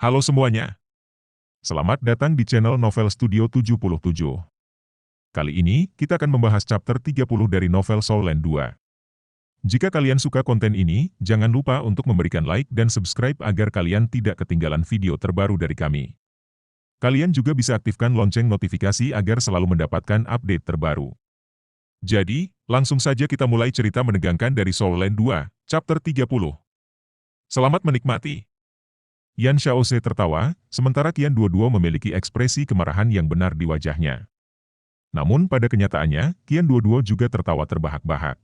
Halo semuanya, selamat datang di channel Novel Studio 77. Kali ini, kita akan membahas chapter 30 dari novel Soul Land 2. Jika kalian suka konten ini, jangan lupa untuk memberikan like dan subscribe agar kalian tidak ketinggalan video terbaru dari kami. Kalian juga bisa aktifkan lonceng notifikasi agar selalu mendapatkan update terbaru. Jadi, langsung saja kita mulai cerita menegangkan dari Soul Land 2, chapter 30. Selamat menikmati. Yan Xiaoze tertawa, sementara Qian Duoduo memiliki ekspresi kemarahan yang benar di wajahnya. Namun pada kenyataannya, Qian Duoduo juga tertawa terbahak-bahak.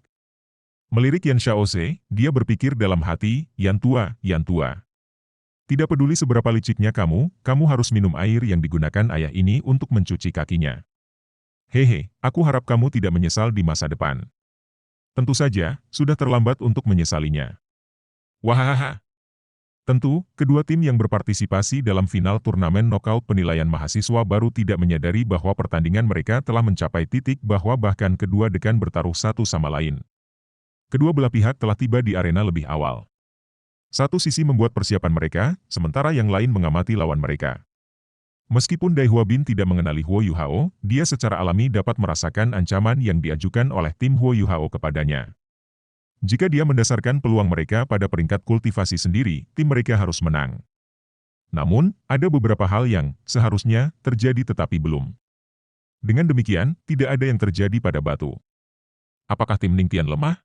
Melirik Yan Xiaoze, dia berpikir dalam hati, Yan tua, Yan tua. Tidak peduli seberapa liciknya kamu harus minum air yang digunakan ayah ini untuk mencuci kakinya. Hehe, aku harap kamu tidak menyesal di masa depan. Tentu saja, sudah terlambat untuk menyesalinya. Wahahaha. Tentu, kedua tim yang berpartisipasi dalam final turnamen knockout penilaian mahasiswa baru tidak menyadari bahwa pertandingan mereka telah mencapai titik bahwa bahkan kedua dekan bertaruh satu sama lain. Kedua belah pihak telah tiba di arena lebih awal. Satu sisi membuat persiapan mereka, sementara yang lain mengamati lawan mereka. Meskipun Dai Huabin tidak mengenali Huo Yuhao, dia secara alami dapat merasakan ancaman yang diajukan oleh tim Huo Yuhao kepadanya. Jika dia mendasarkan peluang mereka pada peringkat kultivasi sendiri, tim mereka harus menang. Namun, ada beberapa hal yang seharusnya terjadi tetapi belum. Dengan demikian, tidak ada yang terjadi pada batu. Apakah tim Ningtian lemah?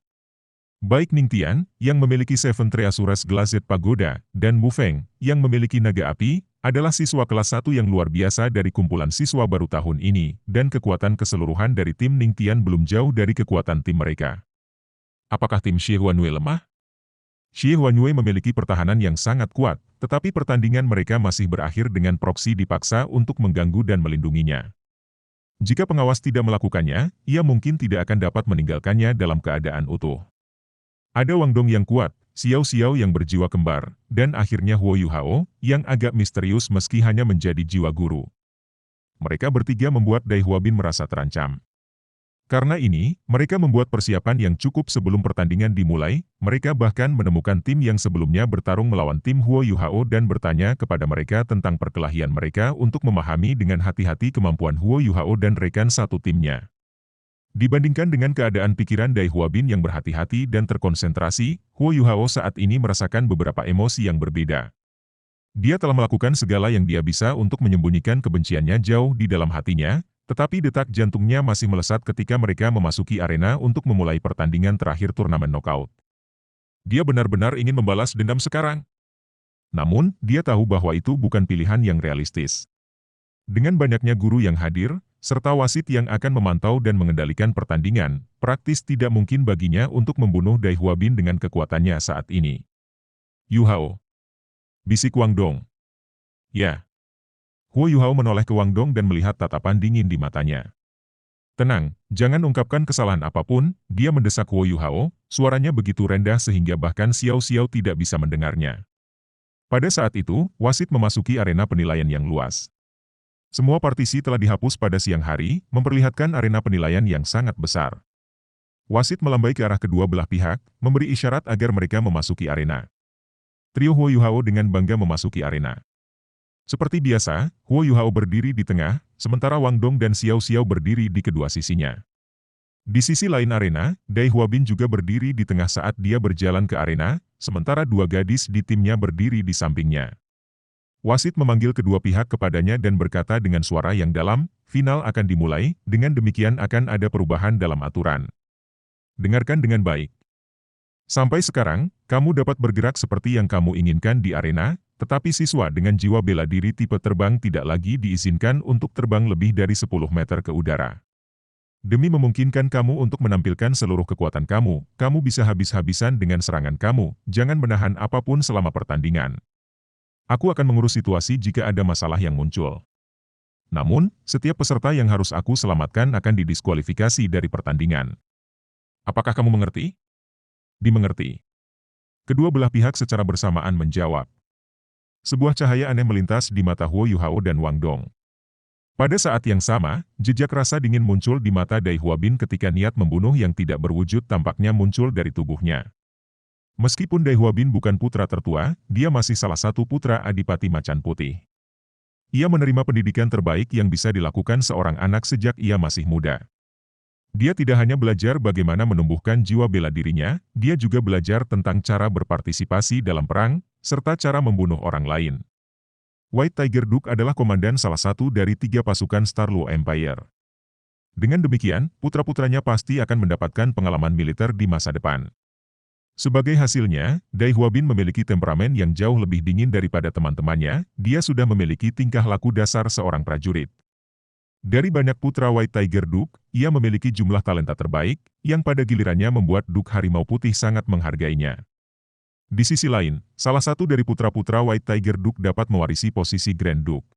Baik Ningtian, yang memiliki Seven Treasures Glazed Pagoda, dan Mu Feng, yang memiliki naga api, adalah siswa kelas 1 yang luar biasa dari kumpulan siswa baru tahun ini, dan kekuatan keseluruhan dari tim Ningtian belum jauh dari kekuatan tim mereka. Apakah tim Xie Huanwei lemah? Xie Huanwei memiliki pertahanan yang sangat kuat, tetapi pertandingan mereka masih berakhir dengan proksi dipaksa untuk mengganggu dan melindunginya. Jika pengawas tidak melakukannya, ia mungkin tidak akan dapat meninggalkannya dalam keadaan utuh. Ada Wang Dong yang kuat, Xiao Xiao yang berjiwa kembar, dan akhirnya Huo Yuhao, yang agak misterius meski hanya menjadi jiwa guru. Mereka bertiga membuat Dai Huabin merasa terancam. Karena ini, mereka membuat persiapan yang cukup sebelum pertandingan dimulai, mereka bahkan menemukan tim yang sebelumnya bertarung melawan tim Huo Yuhao dan bertanya kepada mereka tentang perkelahian mereka untuk memahami dengan hati-hati kemampuan Huo Yuhao dan rekan satu timnya. Dibandingkan dengan keadaan pikiran Dai Huabin yang berhati-hati dan terkonsentrasi, Huo Yuhao saat ini merasakan beberapa emosi yang berbeda. Dia telah melakukan segala yang dia bisa untuk menyembunyikan kebenciannya jauh di dalam hatinya, tetapi detak jantungnya masih melesat ketika mereka memasuki arena untuk memulai pertandingan terakhir turnamen knockout. Dia benar-benar ingin membalas dendam sekarang. Namun, dia tahu bahwa itu bukan pilihan yang realistis. Dengan banyaknya guru yang hadir, serta wasit yang akan memantau dan mengendalikan pertandingan, praktis tidak mungkin baginya untuk membunuh Dai Huabin dengan kekuatannya saat ini. Yuhao. Bisik Wang Dong. Ya. Huo Yuhao menoleh ke Wang Dong dan melihat tatapan dingin di matanya. Tenang, jangan ungkapkan kesalahan apapun, dia mendesak Huo Yuhao, suaranya begitu rendah sehingga bahkan Xiao Xiao tidak bisa mendengarnya. Pada saat itu, wasit memasuki arena penilaian yang luas. Semua partisi telah dihapus pada siang hari, memperlihatkan arena penilaian yang sangat besar. Wasit melambai ke arah kedua belah pihak, memberi isyarat agar mereka memasuki arena. Trio Huo Yuhao dengan bangga memasuki arena. Seperti biasa, Huo Yuhao berdiri di tengah, sementara Wang Dong dan Xiao Xiao berdiri di kedua sisinya. Di sisi lain arena, Dai Huabin juga berdiri di tengah saat dia berjalan ke arena, sementara dua gadis di timnya berdiri di sampingnya. Wasit memanggil kedua pihak kepadanya dan berkata dengan suara yang dalam, final akan dimulai, dengan demikian akan ada perubahan dalam aturan. Dengarkan dengan baik. Sampai sekarang, kamu dapat bergerak seperti yang kamu inginkan di arena, tetapi siswa dengan jiwa bela diri tipe terbang tidak lagi diizinkan untuk terbang lebih dari 10 meter ke udara. Demi memungkinkan kamu untuk menampilkan seluruh kekuatan kamu, kamu bisa habis-habisan dengan serangan kamu, jangan menahan apapun selama pertandingan. Aku akan mengurus situasi jika ada masalah yang muncul. Namun, setiap peserta yang harus aku selamatkan akan didiskualifikasi dari pertandingan. Apakah kamu mengerti? Dimengerti. Kedua belah pihak secara bersamaan menjawab. Sebuah cahaya aneh melintas di mata Huo Yuhao dan Wang Dong. Pada saat yang sama, jejak rasa dingin muncul di mata Dai Huabin ketika niat membunuh yang tidak berwujud tampaknya muncul dari tubuhnya. Meskipun Dai Huabin bukan putra tertua, dia masih salah satu putra Adipati Macan Putih. Ia menerima pendidikan terbaik yang bisa dilakukan seorang anak sejak ia masih muda. Dia tidak hanya belajar bagaimana menumbuhkan jiwa bela dirinya, dia juga belajar tentang cara berpartisipasi dalam perang, serta cara membunuh orang lain. White Tiger Duke adalah komandan salah satu dari 3 pasukan Starluo Empire. Dengan demikian, putra-putranya pasti akan mendapatkan pengalaman militer di masa depan. Sebagai hasilnya, Dai Huabin memiliki temperamen yang jauh lebih dingin daripada teman-temannya, dia sudah memiliki tingkah laku dasar seorang prajurit. Dari banyak putra White Tiger Duke, ia memiliki jumlah talenta terbaik, yang pada gilirannya membuat Duke Harimau Putih sangat menghargainya. Di sisi lain, salah satu dari putra-putra White Tiger Duke dapat mewarisi posisi Grand Duke.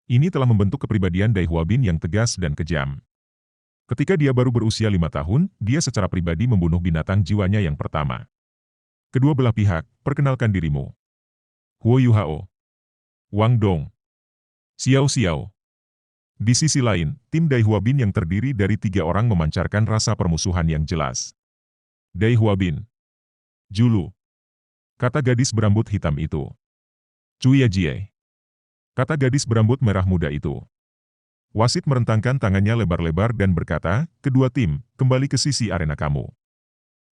Ini telah membentuk kepribadian Dai Huabin yang tegas dan kejam. Ketika dia baru berusia 5 tahun, dia secara pribadi membunuh binatang jiwanya yang pertama. Kedua belah pihak, perkenalkan dirimu. Huo Yuhao, Wang Dong, Xiao Xiao. Di sisi lain, tim Dai Huabin yang terdiri dari 3 orang memancarkan rasa permusuhan yang jelas. Dai Huabin. Julu. Kata gadis berambut hitam itu. Cuya Jie. Kata gadis berambut merah muda itu. Wasit merentangkan tangannya lebar-lebar dan berkata, kedua tim, kembali ke sisi arena kamu.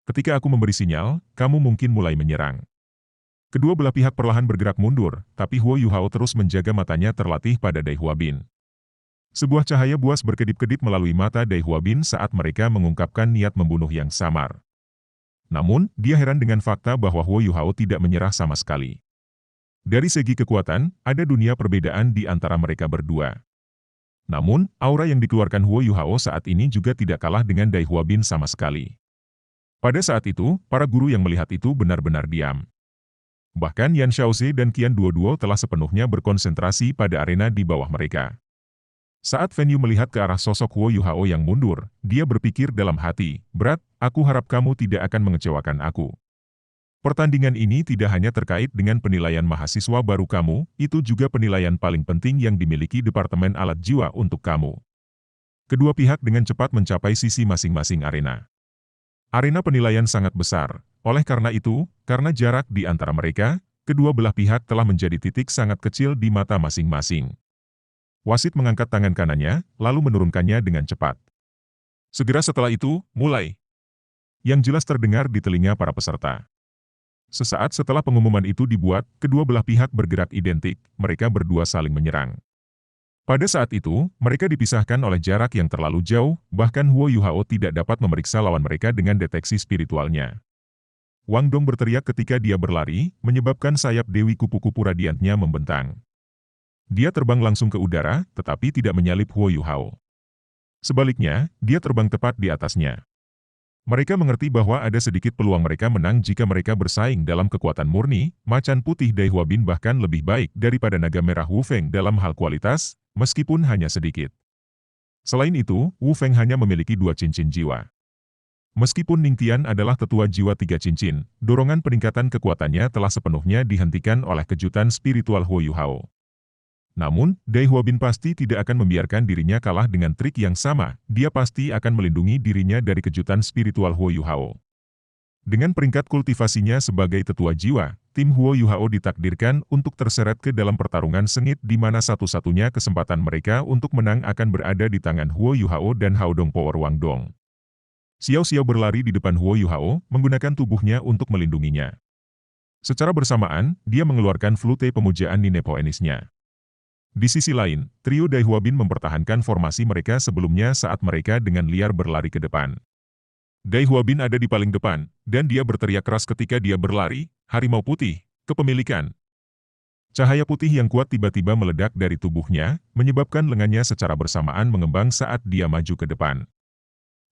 Ketika aku memberi sinyal, kamu mungkin mulai menyerang. Kedua belah pihak perlahan bergerak mundur, tapi Huo Yuhao terus menjaga matanya terlatih pada Dai Huabin. Sebuah cahaya buas berkedip-kedip melalui mata Dai Huabin saat mereka mengungkapkan niat membunuh yang samar. Namun, dia heran dengan fakta bahwa Huo Yuhao tidak menyerah sama sekali. Dari segi kekuatan, ada dunia perbedaan di antara mereka berdua. Namun, aura yang dikeluarkan Huo Yuhao saat ini juga tidak kalah dengan Dai Huabin sama sekali. Pada saat itu, para guru yang melihat itu benar-benar diam. Bahkan Yan Xiaoze dan Qian Duoduo telah sepenuhnya berkonsentrasi pada arena di bawah mereka. Saat Fen Yu melihat ke arah sosok Huo Yuhao yang mundur, dia berpikir dalam hati, berat, aku harap kamu tidak akan mengecewakan aku. Pertandingan ini tidak hanya terkait dengan penilaian mahasiswa baru kamu, itu juga penilaian paling penting yang dimiliki Departemen Alat Jiwa untuk kamu. Kedua pihak dengan cepat mencapai sisi masing-masing arena. Arena penilaian sangat besar, oleh karena itu, karena jarak di antara mereka, kedua belah pihak telah menjadi titik sangat kecil di mata masing-masing. Wasit mengangkat tangan kanannya, lalu menurunkannya dengan cepat. Segera setelah itu, mulai. Yang jelas terdengar di telinga para peserta. Sesaat setelah pengumuman itu dibuat, kedua belah pihak bergerak identik, mereka berdua saling menyerang. Pada saat itu, mereka dipisahkan oleh jarak yang terlalu jauh, bahkan Huo Yuhao tidak dapat memeriksa lawan mereka dengan deteksi spiritualnya. Wang Dong berteriak ketika dia berlari, menyebabkan sayap Dewi Kupu-Kupu Radiantnya membentang. Dia terbang langsung ke udara, tetapi tidak menyalip Huo Yuhao. Sebaliknya, dia terbang tepat di atasnya. Mereka mengerti bahwa ada sedikit peluang mereka menang jika mereka bersaing dalam kekuatan murni. Macan putih Dai Huabin bahkan lebih baik daripada naga merah Wu Feng dalam hal kualitas, meskipun hanya sedikit. Selain itu, Wu Feng hanya memiliki 2 cincin jiwa. Meskipun Ning Tian adalah tetua jiwa 3 cincin, dorongan peningkatan kekuatannya telah sepenuhnya dihentikan oleh kejutan spiritual Huo Yuhao. Namun, Dai Huabin pasti tidak akan membiarkan dirinya kalah dengan trik yang sama, dia pasti akan melindungi dirinya dari kejutan spiritual Huo Yuhao. Dengan peringkat kultivasinya sebagai tetua jiwa, tim Huo Yuhao ditakdirkan untuk terseret ke dalam pertarungan sengit di mana satu-satunya kesempatan mereka untuk menang akan berada di tangan Huo Yuhao dan Haodong Power Wang Dong. Xiao Xiao berlari di depan Huo Yuhao, menggunakan tubuhnya untuk melindunginya. Secara bersamaan, dia mengeluarkan flute pemujaan Ninepo Enisnya. Di sisi lain, trio Dai Huabin mempertahankan formasi mereka sebelumnya saat mereka dengan liar berlari ke depan. Dai Huabin ada di paling depan, dan dia berteriak keras ketika dia berlari, harimau putih, kepemilikan. Cahaya putih yang kuat tiba-tiba meledak dari tubuhnya, menyebabkan lengannya secara bersamaan mengembang saat dia maju ke depan.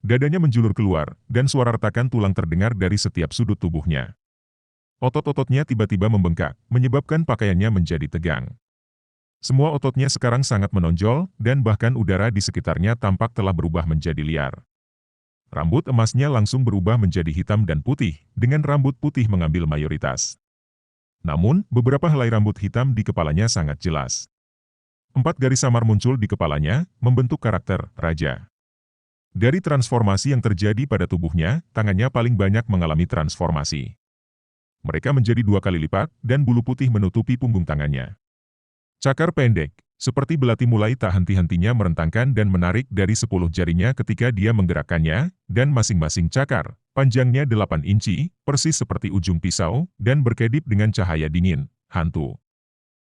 Dadanya menjulur keluar, dan suara retakan tulang terdengar dari setiap sudut tubuhnya. Otot-ototnya tiba-tiba membengkak, menyebabkan pakaiannya menjadi tegang. Semua ototnya sekarang sangat menonjol, dan bahkan udara di sekitarnya tampak telah berubah menjadi liar. Rambut emasnya langsung berubah menjadi hitam dan putih, dengan rambut putih mengambil mayoritas. Namun, beberapa helai rambut hitam di kepalanya sangat jelas. 4 garis samar muncul di kepalanya, membentuk karakter Raja. Dari transformasi yang terjadi pada tubuhnya, tangannya paling banyak mengalami transformasi. Mereka menjadi 2 kali lipat, dan bulu putih menutupi punggung tangannya. Cakar pendek, seperti belati mulai tak henti-hentinya merentangkan dan menarik dari 10 jarinya ketika dia menggerakkannya, dan masing-masing cakar, panjangnya 8 inci, persis seperti ujung pisau, dan berkedip dengan cahaya dingin, hantu.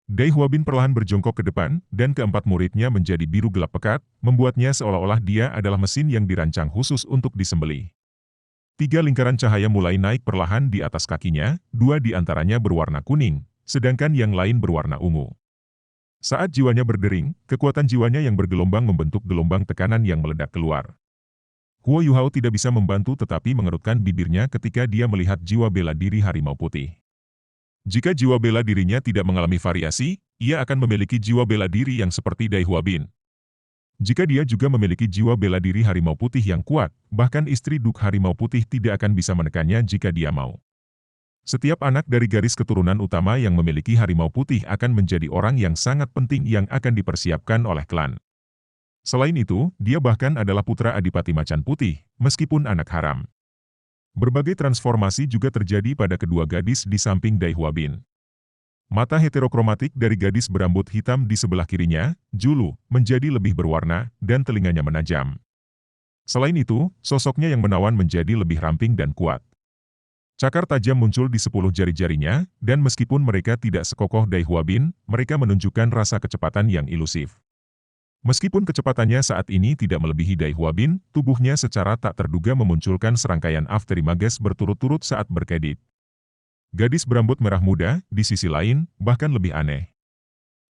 Dai Huabin perlahan berjongkok ke depan, dan keempat muridnya menjadi biru gelap pekat, membuatnya seolah-olah dia adalah mesin yang dirancang khusus untuk disembelih. 3 lingkaran cahaya mulai naik perlahan di atas kakinya, 2 di antaranya berwarna kuning, sedangkan yang lain berwarna ungu. Saat jiwanya berdering, kekuatan jiwanya yang bergelombang membentuk gelombang tekanan yang meledak keluar. Huo Yuhao tidak bisa membantu tetapi mengerutkan bibirnya ketika dia melihat jiwa bela diri harimau putih. Jika jiwa bela dirinya tidak mengalami variasi, ia akan memiliki jiwa bela diri yang seperti Dai Huabin. Jika dia juga memiliki jiwa bela diri harimau putih yang kuat, bahkan istri Duk harimau putih tidak akan bisa menekannya jika dia mau. Setiap anak dari garis keturunan utama yang memiliki harimau putih akan menjadi orang yang sangat penting yang akan dipersiapkan oleh klan. Selain itu, dia bahkan adalah putra Adipati Macan Putih, meskipun anak haram. Berbagai transformasi juga terjadi pada kedua gadis di samping Dai Huabin. Mata heterokromatik dari gadis berambut hitam di sebelah kirinya, Julu, menjadi lebih berwarna, dan telinganya menajam. Selain itu, sosoknya yang menawan menjadi lebih ramping dan kuat. Cakar tajam muncul di 10 jari-jarinya, dan meskipun mereka tidak sekokoh Dai Huabin, mereka menunjukkan rasa kecepatan yang ilusif. Meskipun kecepatannya saat ini tidak melebihi Dai Huabin, tubuhnya secara tak terduga memunculkan serangkaian afterimages berturut-turut saat berkedip. Gadis berambut merah muda, di sisi lain, bahkan lebih aneh.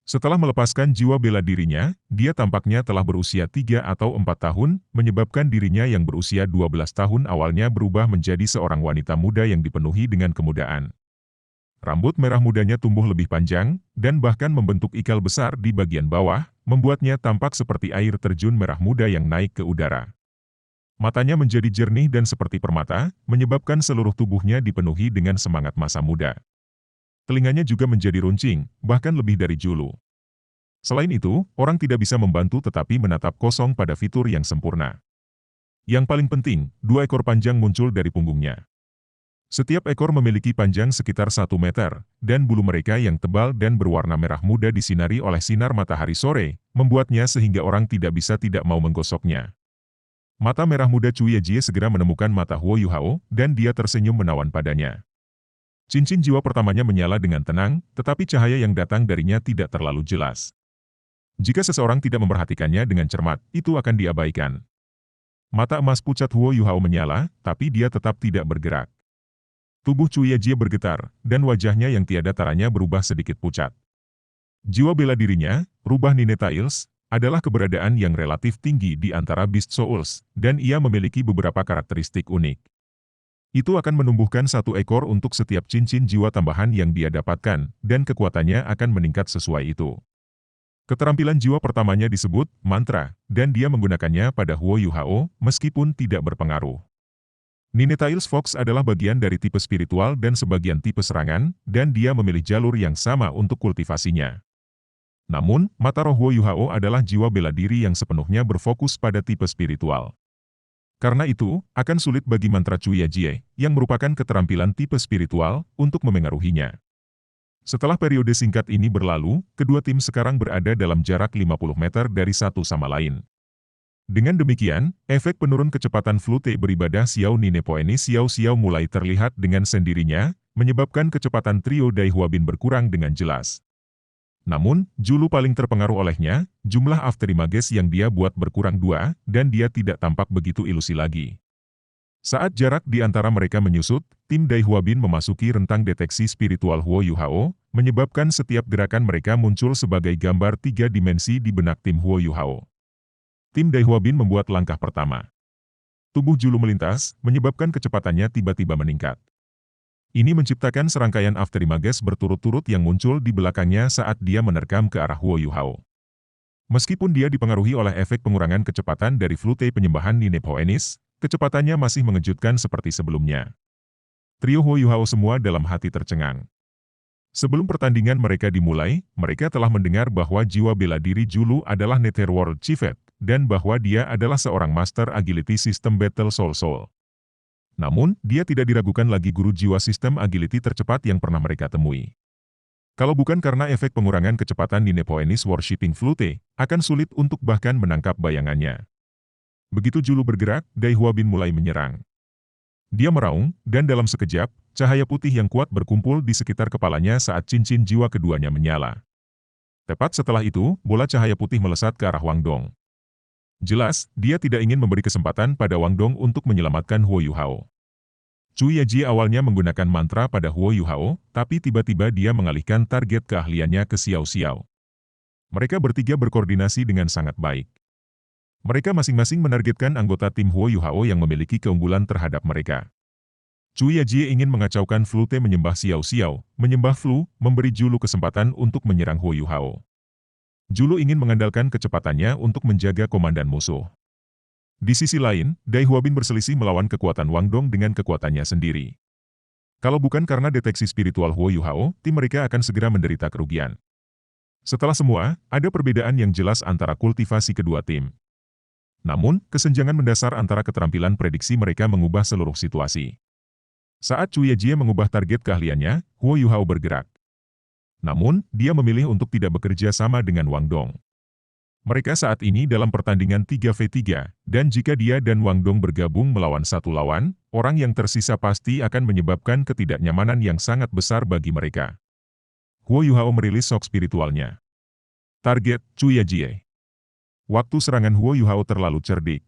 Setelah melepaskan jiwa bela dirinya, dia tampaknya telah berusia 3 atau 4 tahun, menyebabkan dirinya yang berusia 12 tahun awalnya berubah menjadi seorang wanita muda yang dipenuhi dengan kemudaan. Rambut merah mudanya tumbuh lebih panjang, dan bahkan membentuk ikal besar di bagian bawah, membuatnya tampak seperti air terjun merah muda yang naik ke udara. Matanya menjadi jernih dan seperti permata, menyebabkan seluruh tubuhnya dipenuhi dengan semangat masa muda. Telinganya juga menjadi runcing, bahkan lebih dari Julu. Selain itu, orang tidak bisa membantu tetapi menatap kosong pada fitur yang sempurna. Yang paling penting, 2 ekor panjang muncul dari punggungnya. Setiap ekor memiliki panjang sekitar 1 meter, dan bulu mereka yang tebal dan berwarna merah muda disinari oleh sinar matahari sore, membuatnya sehingga orang tidak bisa tidak mau menggosoknya. Mata merah muda Cuya Jie segera menemukan mata Huo Yuhao, dan dia tersenyum menawan padanya. Cincin jiwa pertamanya menyala dengan tenang, tetapi cahaya yang datang darinya tidak terlalu jelas. Jika seseorang tidak memperhatikannya dengan cermat, itu akan diabaikan. Mata emas pucat Huo Yuhao menyala, tapi dia tetap tidak bergerak. Tubuh Cuya Jie bergetar, dan wajahnya yang tiada taranya berubah sedikit pucat. Jiwa bela dirinya, rubah Nine Tails, adalah keberadaan yang relatif tinggi di antara Beast Souls, dan ia memiliki beberapa karakteristik unik. Itu akan menumbuhkan 1 ekor untuk setiap cincin jiwa tambahan yang dia dapatkan, dan kekuatannya akan meningkat sesuai itu. Keterampilan jiwa pertamanya disebut mantra, dan dia menggunakannya pada Huo Yuhao, meskipun tidak berpengaruh. Nine Tails Fox adalah bagian dari tipe spiritual dan sebagian tipe serangan, dan dia memilih jalur yang sama untuk kultivasinya. Namun, mata roh Huo Yuhao adalah jiwa bela diri yang sepenuhnya berfokus pada tipe spiritual. Karena itu, akan sulit bagi mantra Cuya Jie, yang merupakan keterampilan tipe spiritual, untuk memengaruhinya. Setelah periode singkat ini berlalu, kedua tim sekarang berada dalam jarak 50 meter dari satu sama lain. Dengan demikian, efek penurun kecepatan flute beribadah Xiao Nine Poeni Xiao Xiao mulai terlihat dengan sendirinya, menyebabkan kecepatan trio Dai Huabin berkurang dengan jelas. Namun, Julu paling terpengaruh olehnya, jumlah afterimages yang dia buat berkurang 2, dan dia tidak tampak begitu ilusi lagi. Saat jarak di antara mereka menyusut, tim Dai Huabin memasuki rentang deteksi spiritual Huo Yuhao, menyebabkan setiap gerakan mereka muncul sebagai gambar 3 dimensi di benak tim Huo Yuhao. Tim Dai Huabin membuat langkah pertama. Tubuh Julu melintas, menyebabkan kecepatannya tiba-tiba meningkat. Ini menciptakan serangkaian afterimages berturut-turut yang muncul di belakangnya saat dia menerkam ke arah Huo Yuhao. Meskipun dia dipengaruhi oleh efek pengurangan kecepatan dari flute penyembahan Nine Poenis, kecepatannya masih mengejutkan seperti sebelumnya. Trio Huo Yuhao semua dalam hati tercengang. Sebelum pertandingan mereka dimulai, mereka telah mendengar bahwa jiwa bela diri Julu adalah Netherworld Chiefet, dan bahwa dia adalah seorang Master Agility System Battle Soul. Namun, dia tidak diragukan lagi guru jiwa sistem agility tercepat yang pernah mereka temui. Kalau bukan karena efek pengurangan kecepatan di Nepoenis Worshipping Flute, akan sulit untuk bahkan menangkap bayangannya. Begitu Julu bergerak, Dai Huabin mulai menyerang. Dia meraung, dan dalam sekejap, cahaya putih yang kuat berkumpul di sekitar kepalanya saat cincin jiwa keduanya menyala. Tepat setelah itu, bola cahaya putih melesat ke arah Wang Dong. Jelas, dia tidak ingin memberi kesempatan pada Wang Dong untuk menyelamatkan Huo Yuhao. Chu Yaji awalnya menggunakan mantra pada Huo Yuhao, tapi tiba-tiba dia mengalihkan target keahliannya ke Xiao Xiao. Mereka bertiga berkoordinasi dengan sangat baik. Mereka masing-masing menargetkan anggota tim Huo Yuhao yang memiliki keunggulan terhadap mereka. Chu Yaji ingin mengacaukan Flute menyembah Xiao Xiao, menyembah Flu, memberi Julu kesempatan untuk menyerang Huo Yuhao. Julu ingin mengandalkan kecepatannya untuk menjaga komandan musuh. Di sisi lain, Dai Huabin berselisih melawan kekuatan Wang Dong dengan kekuatannya sendiri. Kalau bukan karena deteksi spiritual Huo Yuhao, tim mereka akan segera menderita kerugian. Setelah semua, ada perbedaan yang jelas antara kultivasi kedua tim. Namun, kesenjangan mendasar antara keterampilan prediksi mereka mengubah seluruh situasi. Saat Chu Yejie mengubah target keahliannya, Huo Yuhao bergerak. Namun, dia memilih untuk tidak bekerja sama dengan Wang Dong. Mereka saat ini dalam pertandingan 3v3, dan jika dia dan Wang Dong bergabung melawan satu lawan, orang yang tersisa pasti akan menyebabkan ketidaknyamanan yang sangat besar bagi mereka. Huo Yuhao merilis shock spiritualnya. Target, Chu Yejie. Waktu serangan Huo Yuhao terlalu cerdik.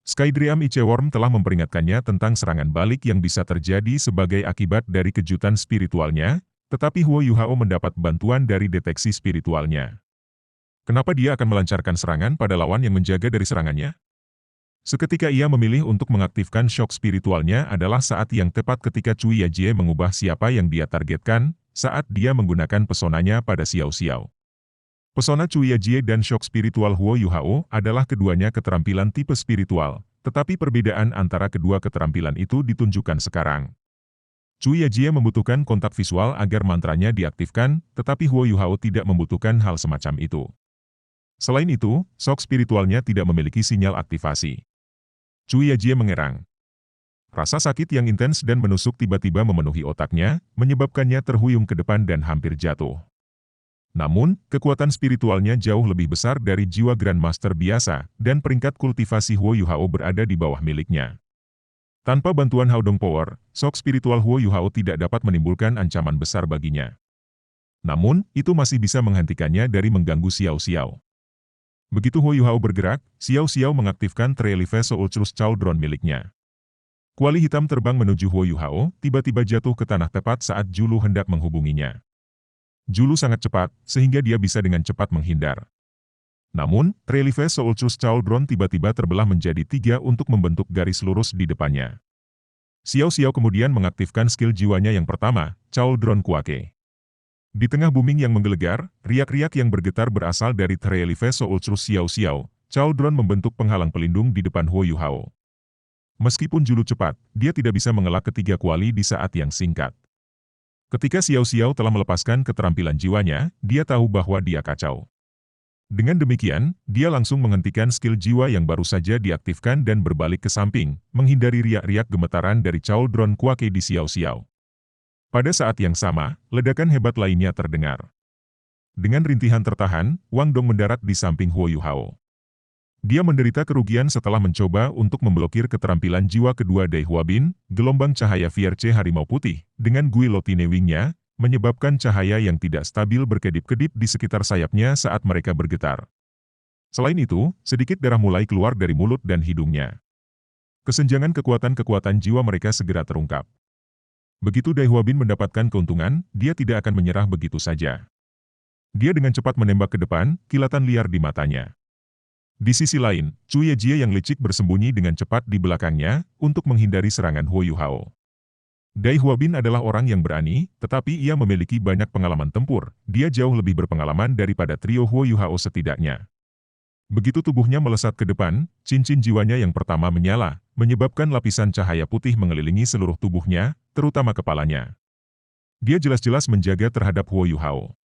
Skydream Icheworm telah memperingatkannya tentang serangan balik yang bisa terjadi sebagai akibat dari kejutan spiritualnya, tetapi Huo Yuhao mendapat bantuan dari deteksi spiritualnya. Kenapa dia akan melancarkan serangan pada lawan yang menjaga dari serangannya? Seketika ia memilih untuk mengaktifkan shock spiritualnya adalah saat yang tepat ketika Chu Yejie mengubah siapa yang dia targetkan, saat dia menggunakan pesonanya pada Xiao Xiao. Pesona Chu Yejie dan shock spiritual Huo Yuhao adalah keduanya keterampilan tipe spiritual, tetapi perbedaan antara kedua keterampilan itu ditunjukkan sekarang. Chu Yejie membutuhkan kontak visual agar mantranya diaktifkan, tetapi Huo Yuhao tidak membutuhkan hal semacam itu. Selain itu, shock spiritualnya tidak memiliki sinyal aktivasi. Chu Yejie mengerang. Rasa sakit yang intens dan menusuk tiba-tiba memenuhi otaknya, menyebabkannya terhuyung ke depan dan hampir jatuh. Namun, kekuatan spiritualnya jauh lebih besar dari jiwa Grandmaster biasa, dan peringkat kultivasi Huo Yuhao berada di bawah miliknya. Tanpa bantuan Haodong Power, shock spiritual Huo Yuhao tidak dapat menimbulkan ancaman besar baginya. Namun, itu masih bisa menghentikannya dari mengganggu Xiao Xiao. Begitu Huo Yuhao bergerak, Xiao Xiao mengaktifkan Trelive Ultrus Cauldron miliknya. Kuali hitam terbang menuju Huo Yuhao, tiba-tiba jatuh ke tanah tepat saat Julu hendak menghubunginya. Julu sangat cepat, sehingga dia bisa dengan cepat menghindar. Namun, Trelive Ultrus Cauldron tiba-tiba terbelah menjadi 3 untuk membentuk garis lurus di depannya. Xiao Xiao kemudian mengaktifkan skill jiwanya yang pertama, Cauldron Kuake. Di tengah booming yang menggelegar, riak-riak yang bergetar berasal dari Trelive Ultrus Xiao Xiao. Cauldron membentuk penghalang pelindung di depan Huo Yuhao. Meskipun Julu cepat, dia tidak bisa mengelak ketiga kuali di saat yang singkat. Ketika Xiao Xiao telah melepaskan keterampilan jiwanya, dia tahu bahwa dia kacau. Dengan demikian, dia langsung menghentikan skill jiwa yang baru saja diaktifkan dan berbalik ke samping, menghindari riak-riak gemetaran dari Cauldron Kuake di Xiao Xiao. Pada saat yang sama, ledakan hebat lainnya terdengar. Dengan rintihan tertahan, Wang Dong mendarat di samping Huo Yuhao. Dia menderita kerugian setelah mencoba untuk memblokir keterampilan jiwa kedua Dai Huabin, gelombang cahaya Fierce Harimau Putih, dengan Guillotine Wing-nya, menyebabkan cahaya yang tidak stabil berkedip-kedip di sekitar sayapnya saat mereka bergetar. Selain itu, sedikit darah mulai keluar dari mulut dan hidungnya. Kesenjangan kekuatan-kekuatan jiwa mereka segera terungkap. Begitu Dai Huabin mendapatkan keuntungan, dia tidak akan menyerah begitu saja. Dia dengan cepat menembak ke depan, kilatan liar di matanya. Di sisi lain, Chu Yejie yang licik bersembunyi dengan cepat di belakangnya, untuk menghindari serangan Huo Yuhao. Dai Huabin adalah orang yang berani, tetapi ia memiliki banyak pengalaman tempur. Dia jauh lebih berpengalaman daripada trio Huo Yuhao setidaknya. Begitu tubuhnya melesat ke depan, cincin jiwanya yang pertama menyala, menyebabkan lapisan cahaya putih mengelilingi seluruh tubuhnya, terutama kepalanya. Dia jelas-jelas menjaga terhadap Huo Yuhao.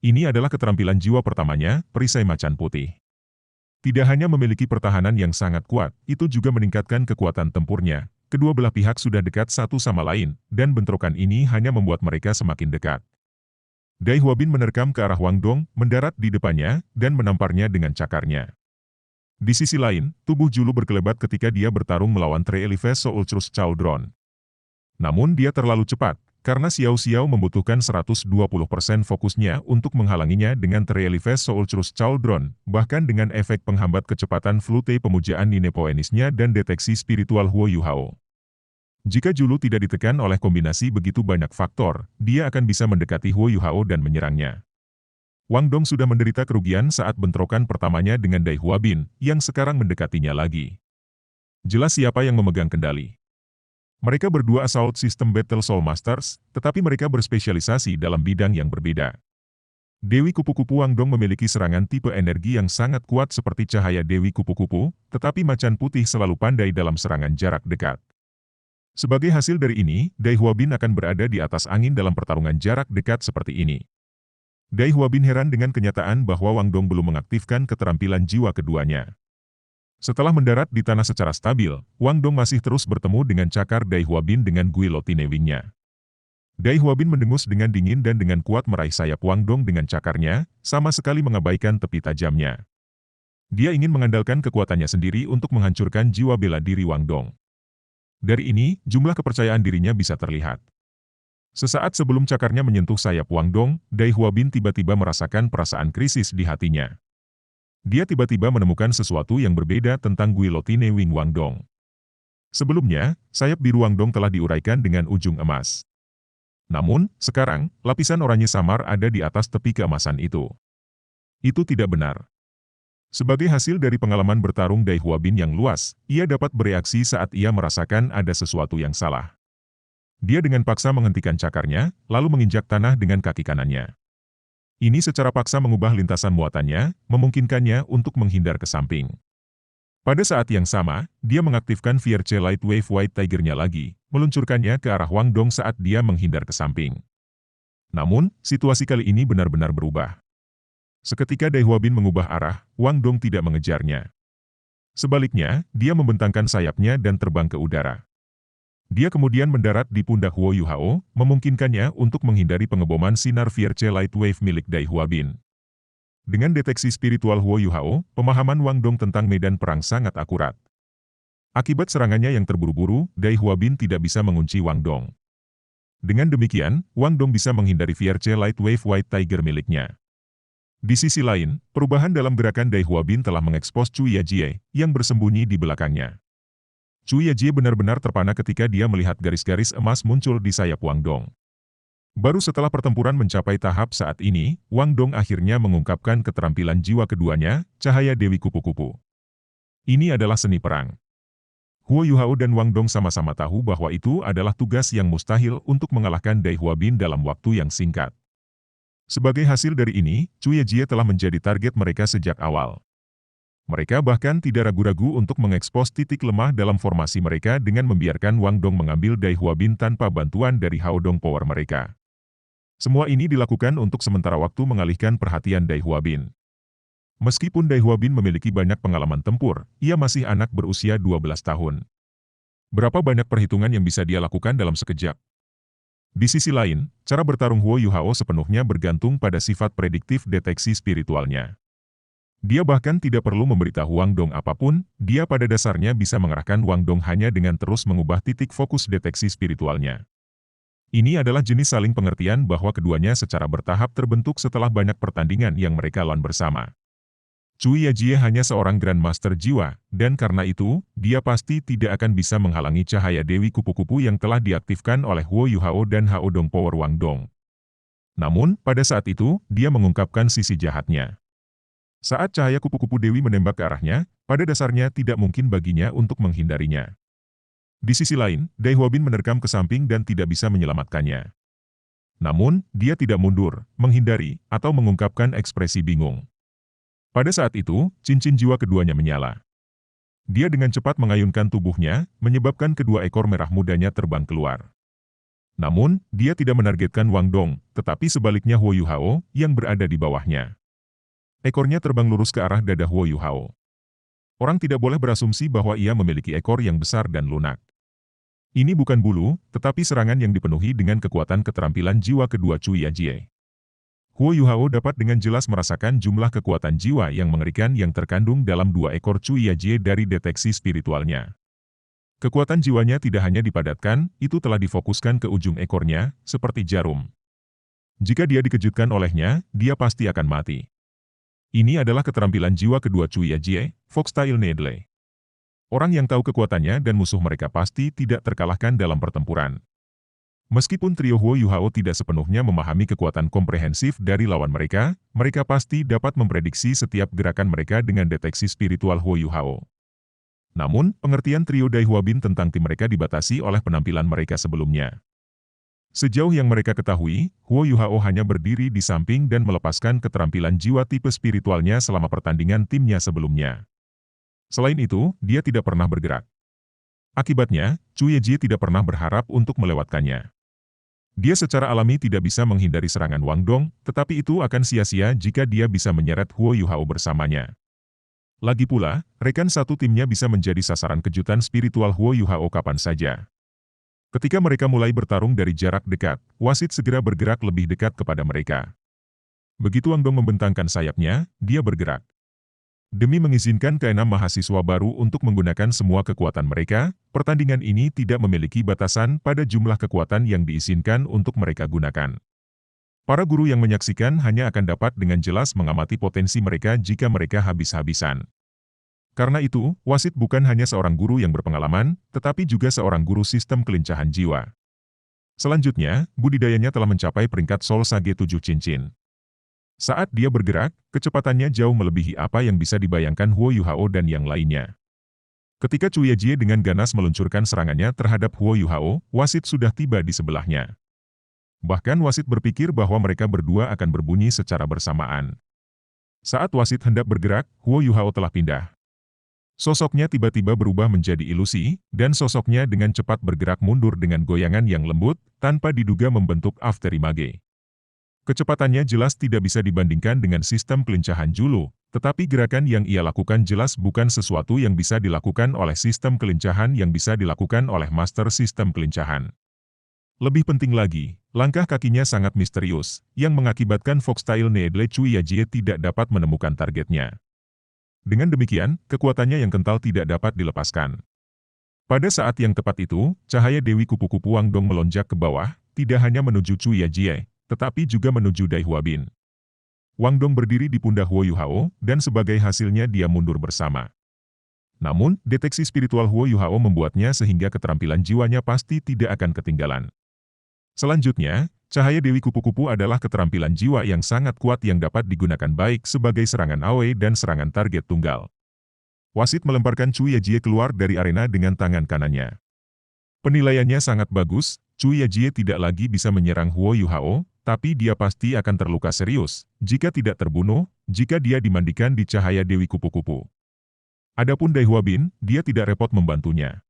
Ini adalah keterampilan jiwa pertamanya, perisai macan putih. Tidak hanya memiliki pertahanan yang sangat kuat, itu juga meningkatkan kekuatan tempurnya. Kedua belah pihak sudah dekat satu sama lain, dan bentrokan ini hanya membuat mereka semakin dekat. Dai Huabin menerkam ke arah Wang Dong, mendarat di depannya, dan menamparnya dengan cakarnya. Di sisi lain, tubuh Julu berkelebat ketika dia bertarung melawan Treelives Soulcrus Chaldron. Namun dia terlalu cepat, karena Xiao Xiao membutuhkan 120% fokusnya untuk menghalanginya dengan Treelives Soulcrus Chaldron, bahkan dengan efek penghambat kecepatan flute pemujaan Ninepoenisnya dan deteksi spiritual Huo Yuhao. Jika Julu tidak ditekan oleh kombinasi begitu banyak faktor, dia akan bisa mendekati Huo Yuhao dan menyerangnya. Wang Dong sudah menderita kerugian saat bentrokan pertamanya dengan Dai Huabin, yang sekarang mendekatinya lagi. Jelas siapa yang memegang kendali. Mereka berdua Assault System Battle Soul Masters, tetapi mereka berspesialisasi dalam bidang yang berbeda. Dewi Kupu-Kupu Wang Dong memiliki serangan tipe energi yang sangat kuat seperti cahaya Dewi Kupu-Kupu, tetapi Macan Putih selalu pandai dalam serangan jarak dekat. Sebagai hasil dari ini, Dai Huabin akan berada di atas angin dalam pertarungan jarak dekat seperti ini. Dai Huabin heran dengan kenyataan bahwa Wang Dong belum mengaktifkan keterampilan jiwa keduanya. Setelah mendarat di tanah secara stabil, Wang Dong masih terus bertemu dengan cakar Dai Huabin dengan guillotine wing-nya. Dai Huabin mendengus dengan dingin dan dengan kuat meraih sayap Wang Dong dengan cakarnya, sama sekali mengabaikan tepi tajamnya. Dia ingin mengandalkan kekuatannya sendiri untuk menghancurkan jiwa bela diri Wang Dong. Dari ini, jumlah kepercayaan dirinya bisa terlihat. Sesaat sebelum cakarnya menyentuh sayap Wang Dong, Dai Huabin tiba-tiba merasakan perasaan krisis di hatinya. Dia tiba-tiba menemukan sesuatu yang berbeda tentang guillotine wing Wang Dong. Sebelumnya, sayap biru Wang Dong telah diuraikan dengan ujung emas. Namun, sekarang, lapisan oranye samar ada di atas tepi keemasan itu. Itu tidak benar. Sebagai hasil dari pengalaman bertarung Dai Huabin yang luas, ia dapat bereaksi saat ia merasakan ada sesuatu yang salah. Dia dengan paksa menghentikan cakarnya, lalu menginjak tanah dengan kaki kanannya. Ini secara paksa mengubah lintasan muatannya, memungkinkannya untuk menghindar ke samping. Pada saat yang sama, dia mengaktifkan Fierce Light Wave White Tiger-nya lagi, meluncurkannya ke arah Wang Dong saat dia menghindar ke samping. Namun, situasi kali ini benar-benar berubah. Seketika Dai Huabin mengubah arah, Wang Dong tidak mengejarnya. Sebaliknya, dia membentangkan sayapnya dan terbang ke udara. Dia kemudian mendarat di pundak Huo Yuhao, memungkinkannya untuk menghindari pengeboman sinar Fierce Light Wave milik Dai Huabin. Dengan deteksi spiritual Huo Yuhao, pemahaman Wang Dong tentang medan perang sangat akurat. Akibat serangannya yang terburu-buru, Dai Huabin tidak bisa mengunci Wang Dong. Dengan demikian, Wang Dong bisa menghindari Fierce Light Wave White Tiger miliknya. Di sisi lain, perubahan dalam gerakan Dai Huabin telah mengekspos Chu Yajie, yang bersembunyi di belakangnya. Chu Yajie benar-benar terpana ketika dia melihat garis-garis emas muncul di sayap Wang Dong. Baru setelah pertempuran mencapai tahap saat ini, Wang Dong akhirnya mengungkapkan keterampilan jiwa keduanya, cahaya Dewi Kupu-Kupu. Ini adalah seni perang. Huo Yuhao dan Wang Dong sama-sama tahu bahwa itu adalah tugas yang mustahil untuk mengalahkan Dai Huabin dalam waktu yang singkat. Sebagai hasil dari ini, Chu Yajie telah menjadi target mereka sejak awal. Mereka bahkan tidak ragu-ragu untuk mengekspos titik lemah dalam formasi mereka dengan membiarkan Wang Dong mengambil Dai Huabin tanpa bantuan dari Hao Dong Power mereka. Semua ini dilakukan untuk sementara waktu mengalihkan perhatian Dai Huabin. Meskipun Dai Huabin memiliki banyak pengalaman tempur, ia masih anak berusia 12 tahun. Berapa banyak perhitungan yang bisa dia lakukan dalam sekejap? Di sisi lain, cara bertarung Huo Yuhao sepenuhnya bergantung pada sifat prediktif deteksi spiritualnya. Dia bahkan tidak perlu memberitahu Wang Dong apapun, dia pada dasarnya bisa mengarahkan Wang Dong hanya dengan terus mengubah titik fokus deteksi spiritualnya. Ini adalah jenis saling pengertian bahwa keduanya secara bertahap terbentuk setelah banyak pertandingan yang mereka lawan bersama. Chu Yajie hanya seorang Grandmaster jiwa, dan karena itu, dia pasti tidak akan bisa menghalangi cahaya Dewi Kupu-Kupu yang telah diaktifkan oleh Huo Yuhao dan Hao Dong Power Wang Dong. Namun, pada saat itu, dia mengungkapkan sisi jahatnya. Saat cahaya kupu-kupu Dewi menembak ke arahnya, pada dasarnya tidak mungkin baginya untuk menghindarinya. Di sisi lain, Dai Huabin menerkam ke samping dan tidak bisa menyelamatkannya. Namun, dia tidak mundur, menghindari, atau mengungkapkan ekspresi bingung. Pada saat itu, cincin jiwa keduanya menyala. Dia dengan cepat mengayunkan tubuhnya, menyebabkan kedua ekor merah mudanya terbang keluar. Namun, dia tidak menargetkan Wang Dong, tetapi sebaliknya Huo Yuhao, yang berada di bawahnya. Ekornya terbang lurus ke arah dada Huo Yuhao. Orang tidak boleh berasumsi bahwa ia memiliki ekor yang besar dan lunak. Ini bukan bulu, tetapi serangan yang dipenuhi dengan kekuatan keterampilan jiwa kedua Chuya Jie. Huo Yuhao dapat dengan jelas merasakan jumlah kekuatan jiwa yang mengerikan yang terkandung dalam dua ekor Chuya Jie dari deteksi spiritualnya. Kekuatan jiwanya tidak hanya dipadatkan, itu telah difokuskan ke ujung ekornya, seperti jarum. Jika dia dikejutkan olehnya, dia pasti akan mati. Ini adalah keterampilan jiwa kedua Chuya Jie, Foxtail Needle. Orang yang tahu kekuatannya dan musuh mereka pasti tidak terkalahkan dalam pertempuran. Meskipun trio Huo Yuhao tidak sepenuhnya memahami kekuatan komprehensif dari lawan mereka, mereka pasti dapat memprediksi setiap gerakan mereka dengan deteksi spiritual Huo Yuhao. Namun, pengertian trio Dai Hua Bin tentang tim mereka dibatasi oleh penampilan mereka sebelumnya. Sejauh yang mereka ketahui, Huo Yuhao hanya berdiri di samping dan melepaskan keterampilan jiwa tipe spiritualnya selama pertandingan timnya sebelumnya. Selain itu, dia tidak pernah bergerak. Akibatnya, Chuya Jie tidak pernah berharap untuk melewatkannya. Dia secara alami tidak bisa menghindari serangan Wang Dong, tetapi itu akan sia-sia jika dia bisa menyeret Huo Yuhao bersamanya. Lagi pula, rekan satu timnya bisa menjadi sasaran kejutan spiritual Huo Yuhao kapan saja. Ketika mereka mulai bertarung dari jarak dekat, wasit segera bergerak lebih dekat kepada mereka. Begitu Wang Dong membentangkan sayapnya, dia bergerak. Demi mengizinkan keenam mahasiswa baru untuk menggunakan semua kekuatan mereka, pertandingan ini tidak memiliki batasan pada jumlah kekuatan yang diizinkan untuk mereka gunakan. Para guru yang menyaksikan hanya akan dapat dengan jelas mengamati potensi mereka jika mereka habis-habisan. Karena itu, wasit bukan hanya seorang guru yang berpengalaman, tetapi juga seorang guru sistem kelincahan jiwa. Selanjutnya, budidayanya telah mencapai peringkat Soul Sage 7 cincin. Saat dia bergerak, kecepatannya jauh melebihi apa yang bisa dibayangkan Huo Yuhao dan yang lainnya. Ketika Chuya Jie dengan ganas meluncurkan serangannya terhadap Huo Yuhao, wasit sudah tiba di sebelahnya. Bahkan wasit berpikir bahwa mereka berdua akan berbunyi secara bersamaan. Saat wasit hendak bergerak, Huo Yuhao telah pindah. Sosoknya tiba-tiba berubah menjadi ilusi, dan sosoknya dengan cepat bergerak mundur dengan goyangan yang lembut, tanpa diduga membentuk afterimage. Kecepatannya jelas tidak bisa dibandingkan dengan sistem kelincahan Julu, tetapi gerakan yang ia lakukan jelas bukan sesuatu yang bisa dilakukan oleh sistem kelincahan yang bisa dilakukan oleh master sistem kelincahan. Lebih penting lagi, langkah kakinya sangat misterius, yang mengakibatkan Foxtail Needle Chuya Jie tidak dapat menemukan targetnya. Dengan demikian, kekuatannya yang kental tidak dapat dilepaskan. Pada saat yang tepat itu, cahaya Dewi Kupu-Kupu Wang Dong melonjak ke bawah, tidak hanya menuju Chuya Jie, tetapi juga menuju Dai Hua Bin. Wang Dong berdiri di pundak Huo Yuhao, dan sebagai hasilnya dia mundur bersama. Namun, deteksi spiritual Huo Yuhao membuatnya sehingga keterampilan jiwanya pasti tidak akan ketinggalan. Selanjutnya, cahaya Dewi Kupu-Kupu adalah keterampilan jiwa yang sangat kuat yang dapat digunakan baik sebagai serangan AoE dan serangan target tunggal. Wasit melemparkan Chuya Jie keluar dari arena dengan tangan kanannya. Penilaiannya sangat bagus, Chuya Jie tidak lagi bisa menyerang Huo Yuhao, tapi dia pasti akan terluka serius, jika tidak terbunuh, jika dia dimandikan di cahaya Dewi Kupu-Kupu. Adapun Dai Hua Bin, dia tidak repot membantunya.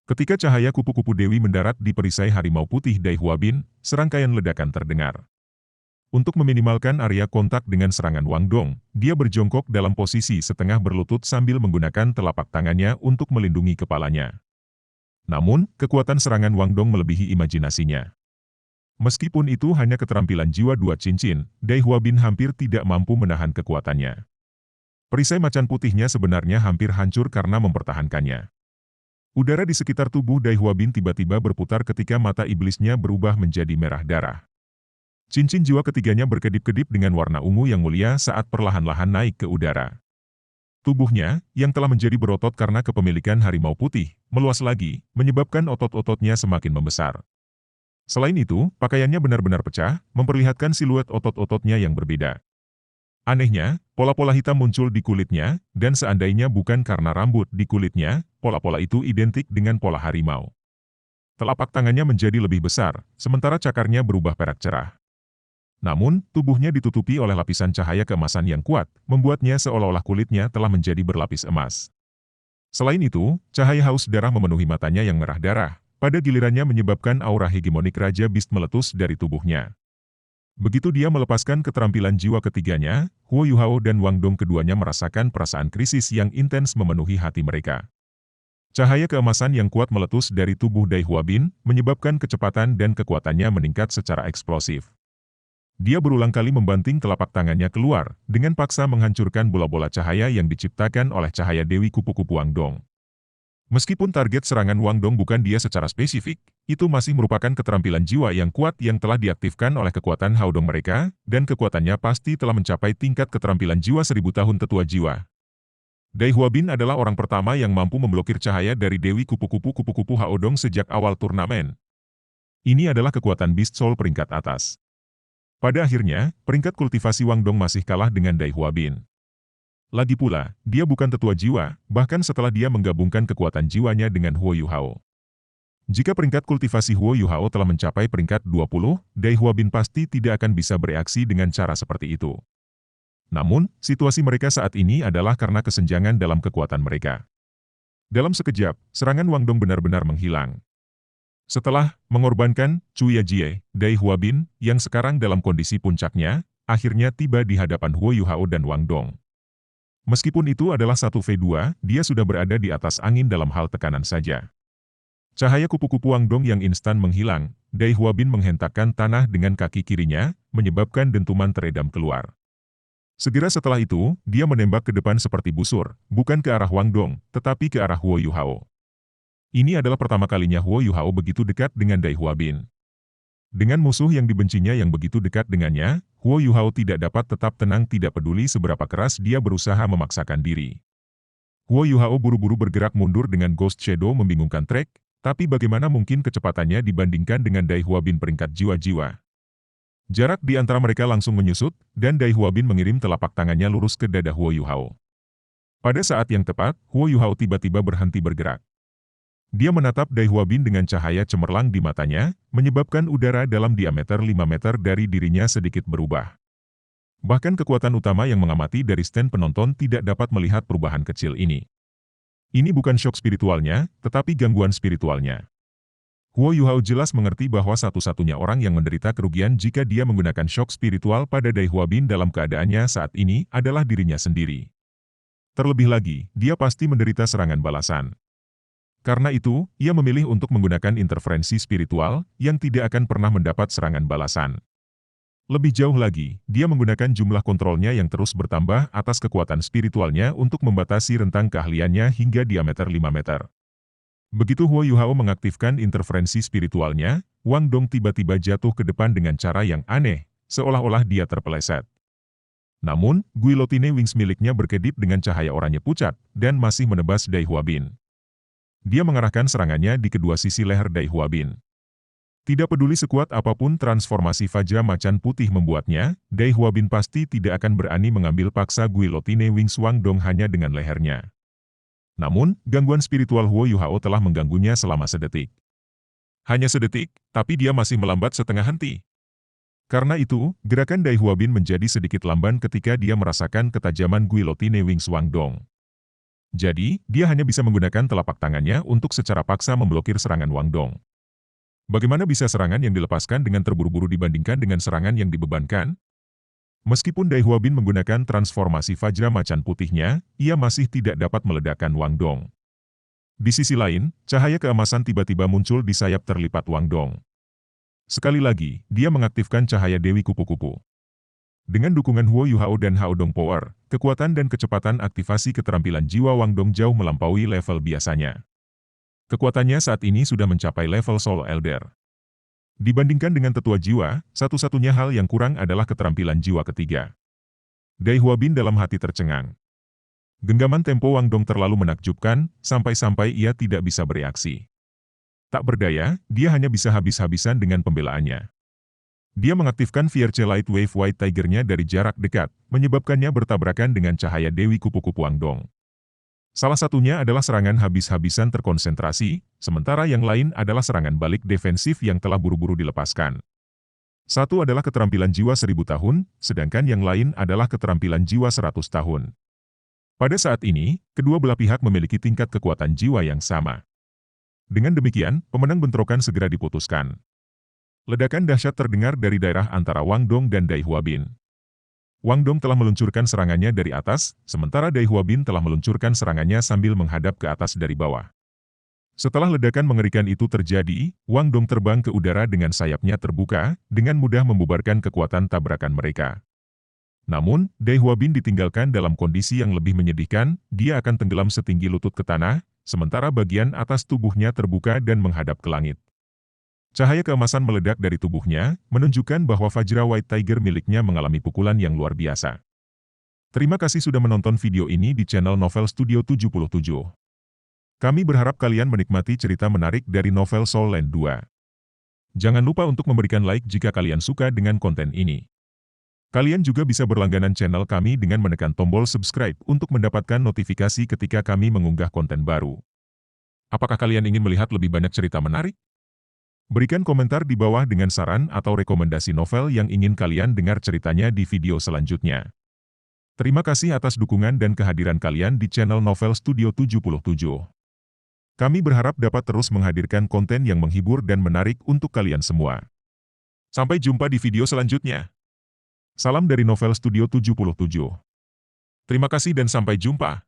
Ketika cahaya kupu-kupu Dewi mendarat di perisai harimau putih Dai Hua Bin, serangkaian ledakan terdengar. Untuk meminimalkan area kontak dengan serangan Wang Dong, dia berjongkok dalam posisi setengah berlutut sambil menggunakan telapak tangannya untuk melindungi kepalanya. Namun, kekuatan serangan Wang Dong melebihi imajinasinya. Meskipun itu hanya keterampilan jiwa 2 cincin, Dai Hua Bin hampir tidak mampu menahan kekuatannya. Perisai macan putihnya sebenarnya hampir hancur karena mempertahankannya. Udara di sekitar tubuh Dai Hua Bin tiba-tiba berputar ketika mata iblisnya berubah menjadi merah darah. Cincin jiwa ketiganya berkedip-kedip dengan warna ungu yang mulia saat perlahan-lahan naik ke udara. Tubuhnya, yang telah menjadi berotot karena kepemilikan harimau putih, meluas lagi, menyebabkan otot-ototnya semakin membesar. Selain itu, pakaiannya benar-benar pecah, memperlihatkan siluet otot-ototnya yang berbeda. Anehnya, pola-pola hitam muncul di kulitnya, dan seandainya bukan karena rambut di kulitnya, pola-pola itu identik dengan pola harimau. Telapak tangannya menjadi lebih besar, sementara cakarnya berubah perak cerah. Namun, tubuhnya ditutupi oleh lapisan cahaya keemasan yang kuat, membuatnya seolah-olah kulitnya telah menjadi berlapis emas. Selain itu, cahaya haus darah memenuhi matanya yang merah darah, pada gilirannya menyebabkan aura hegemonik Raja Beast meletus dari tubuhnya. Begitu dia melepaskan keterampilan jiwa ketiganya, Huo Yuhao dan Wang Dong keduanya merasakan perasaan krisis yang intens memenuhi hati mereka. Cahaya keemasan yang kuat meletus dari tubuh Dai Huabin, menyebabkan kecepatan dan kekuatannya meningkat secara eksplosif. Dia berulang kali membanting telapak tangannya keluar, dengan paksa menghancurkan bola-bola cahaya yang diciptakan oleh cahaya Dewi Kupu-Kupu Wang Dong. Meskipun target serangan Wang Dong bukan dia secara spesifik, itu masih merupakan keterampilan jiwa yang kuat yang telah diaktifkan oleh kekuatan Haodong mereka, dan kekuatannya pasti telah mencapai tingkat keterampilan jiwa 1000 tahun tetua jiwa. Dai Huabin adalah orang pertama yang mampu memblokir cahaya dari Dewi Kupu-Kupu Haodong sejak awal turnamen. Ini adalah kekuatan Beast Soul peringkat atas. Pada akhirnya, peringkat kultivasi Wang Dong masih kalah dengan Dai Huabin. Lagi pula, dia bukan tetua jiwa, bahkan setelah dia menggabungkan kekuatan jiwanya dengan Huo Yuhao. Jika peringkat kultivasi Huo Yuhao telah mencapai peringkat 20, Dai Huabin pasti tidak akan bisa bereaksi dengan cara seperti itu. Namun, situasi mereka saat ini adalah karena kesenjangan dalam kekuatan mereka. Dalam sekejap, serangan Wang Dong benar-benar menghilang. Setelah mengorbankan Cuya Jie, Dai Huabin, yang sekarang dalam kondisi puncaknya, akhirnya tiba di hadapan Huo Yuhao dan Wang Dong. Meskipun itu adalah satu V2, dia sudah berada di atas angin dalam hal tekanan saja. Cahaya kupu-kupu Wang Dong yang instan menghilang, Dai Huabin menghentakkan tanah dengan kaki kirinya, menyebabkan dentuman teredam keluar. Segera setelah itu, dia menembak ke depan seperti busur, bukan ke arah Wang Dong, tetapi ke arah Huo Yuhao. Ini adalah pertama kalinya Huo Yuhao begitu dekat dengan Dai Huabin. Dengan musuh yang dibencinya yang begitu dekat dengannya, Huo Yuhao tidak dapat tetap tenang tidak peduli seberapa keras dia berusaha memaksakan diri. Huo Yuhao buru-buru bergerak mundur dengan Ghost Shadow membingungkan Trek, tapi bagaimana mungkin kecepatannya dibandingkan dengan Dai Huabin peringkat jiwa-jiwa. Jarak di antara mereka langsung menyusut, dan Dai Huabin mengirim telapak tangannya lurus ke dada Huo Yuhao. Pada saat yang tepat, Huo Yuhao tiba-tiba berhenti bergerak. Dia menatap Dai Huabin dengan cahaya cemerlang di matanya, menyebabkan udara dalam diameter 5 meter dari dirinya sedikit berubah. Bahkan kekuatan utama yang mengamati dari stand penonton tidak dapat melihat perubahan kecil ini. Ini bukan shock spiritualnya, tetapi gangguan spiritualnya. Huo Yuhao jelas mengerti bahwa satu-satunya orang yang menderita kerugian jika dia menggunakan shock spiritual pada Dai Huabin dalam keadaannya saat ini adalah dirinya sendiri. Terlebih lagi, dia pasti menderita serangan balasan. Karena itu, ia memilih untuk menggunakan interferensi spiritual yang tidak akan pernah mendapat serangan balasan. Lebih jauh lagi, dia menggunakan jumlah kontrolnya yang terus bertambah atas kekuatan spiritualnya untuk membatasi rentang keahliannya hingga diameter 5 meter. Begitu Huo Yuhao mengaktifkan interferensi spiritualnya, Wang Dong tiba-tiba jatuh ke depan dengan cara yang aneh, seolah-olah dia terpeleset. Namun, guillotine wings miliknya berkedip dengan cahaya oranye pucat, dan masih menebas Dai Huabin. Dia mengarahkan serangannya di kedua sisi leher Dai Huabin. Tidak peduli sekuat apapun transformasi Vajra Macan Putih membuatnya, Dai Huabin pasti tidak akan berani mengambil paksa guillotine wings Wang Dong hanya dengan lehernya. Namun, gangguan spiritual Huo Yuhao telah mengganggunya selama sedetik. Hanya sedetik, tapi dia masih melambat setengah henti. Karena itu, gerakan Dai Huabin menjadi sedikit lamban ketika dia merasakan ketajaman guillotine wings Wang Dong. Jadi, dia hanya bisa menggunakan telapak tangannya untuk secara paksa memblokir serangan Wang Dong. Bagaimana bisa serangan yang dilepaskan dengan terburu-buru dibandingkan dengan serangan yang dibebankan? Meskipun Dai Huabin menggunakan transformasi Vajra Macan Putihnya, ia masih tidak dapat meledakkan Wang Dong. Di sisi lain, cahaya keemasan tiba-tiba muncul di sayap terlipat Wang Dong. Sekali lagi, dia mengaktifkan cahaya Dewi Kupu-Kupu. Dengan dukungan Huo Yuhao dan Haodong Power, kekuatan dan kecepatan aktivasi keterampilan jiwa Wang Dong jauh melampaui level biasanya. Kekuatannya saat ini sudah mencapai level Soul Elder. Dibandingkan dengan tetua jiwa, satu-satunya hal yang kurang adalah keterampilan jiwa ketiga. Dai Huabin dalam hati tercengang. Genggaman tempo Wang Dong terlalu menakjubkan, sampai-sampai ia tidak bisa bereaksi. Tak berdaya, dia hanya bisa habis-habisan dengan pembelaannya. Dia mengaktifkan Fierce Light Wave White Tiger-nya dari jarak dekat, menyebabkannya bertabrakan dengan cahaya Dewi Kupu-Kupu Wang Dong. Salah satunya adalah serangan habis-habisan terkonsentrasi, sementara yang lain adalah serangan balik defensif yang telah buru-buru dilepaskan. Satu adalah keterampilan jiwa 1000 tahun, sedangkan yang lain adalah keterampilan jiwa 100 tahun. Pada saat ini, kedua belah pihak memiliki tingkat kekuatan jiwa yang sama. Dengan demikian, pemenang bentrokan segera diputuskan. Ledakan dahsyat terdengar dari daerah antara Wang Dong dan Dai Huabin. Wang Dong telah meluncurkan serangannya dari atas, sementara Dai Huabin telah meluncurkan serangannya sambil menghadap ke atas dari bawah. Setelah ledakan mengerikan itu terjadi, Wang Dong terbang ke udara dengan sayapnya terbuka, dengan mudah membubarkan kekuatan tabrakan mereka. Namun, Dai Huabin ditinggalkan dalam kondisi yang lebih menyedihkan, dia akan tenggelam setinggi lutut ke tanah, sementara bagian atas tubuhnya terbuka dan menghadap ke langit. Cahaya keemasan meledak dari tubuhnya, menunjukkan bahwa Vajra White Tiger miliknya mengalami pukulan yang luar biasa. Terima kasih sudah menonton video ini di channel Novel Studio 77. Kami berharap kalian menikmati cerita menarik dari novel Soul Land 2. Jangan lupa untuk memberikan like jika kalian suka dengan konten ini. Kalian juga bisa berlangganan channel kami dengan menekan tombol subscribe untuk mendapatkan notifikasi ketika kami mengunggah konten baru. Apakah kalian ingin melihat lebih banyak cerita menarik? Berikan komentar di bawah dengan saran atau rekomendasi novel yang ingin kalian dengar ceritanya di video selanjutnya. Terima kasih atas dukungan dan kehadiran kalian di channel Novel Studio 77. Kami berharap dapat terus menghadirkan konten yang menghibur dan menarik untuk kalian semua. Sampai jumpa di video selanjutnya. Salam dari Novel Studio 77. Terima kasih dan sampai jumpa.